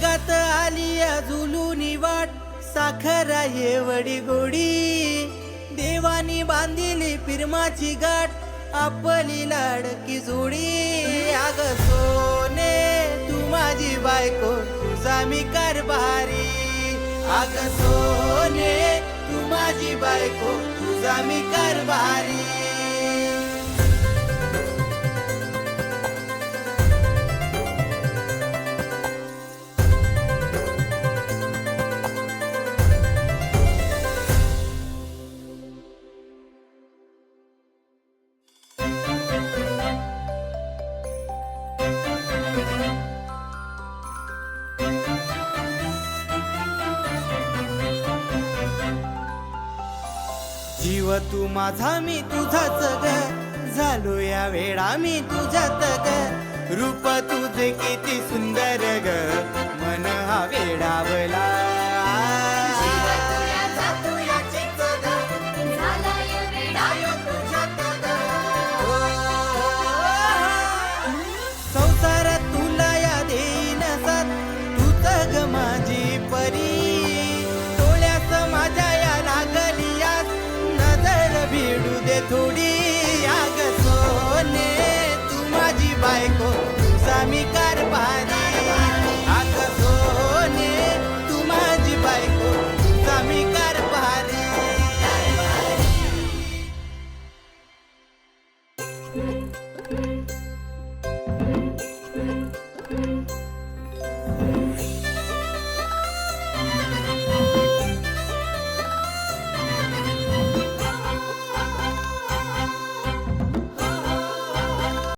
जगात आली झुलूनी वाट साखरा एवढी गोडी देवानी बांधिली प्रेमाची गाठ आपली लाडकी जोडी अग सोने तू माझी बायको तुझा मी कारभारी अग सोने तू माझी बायको तुझा मी कारभारी जीव तू माझा मी तुझाच ग झालो या वेळा मी तुझ्यात ग रूप तुझे किती सुंदर ग मन हा वेडावला संसारात तुला या देईन साथ तूच ग माझी परी डोळ्यात माझ्या या लागलियास नजर भिडू दे थोडी आग सोने तू माझी बायको तुझा मी कारभारी आग सोने तू माझी बायको तुझा मी कारभारी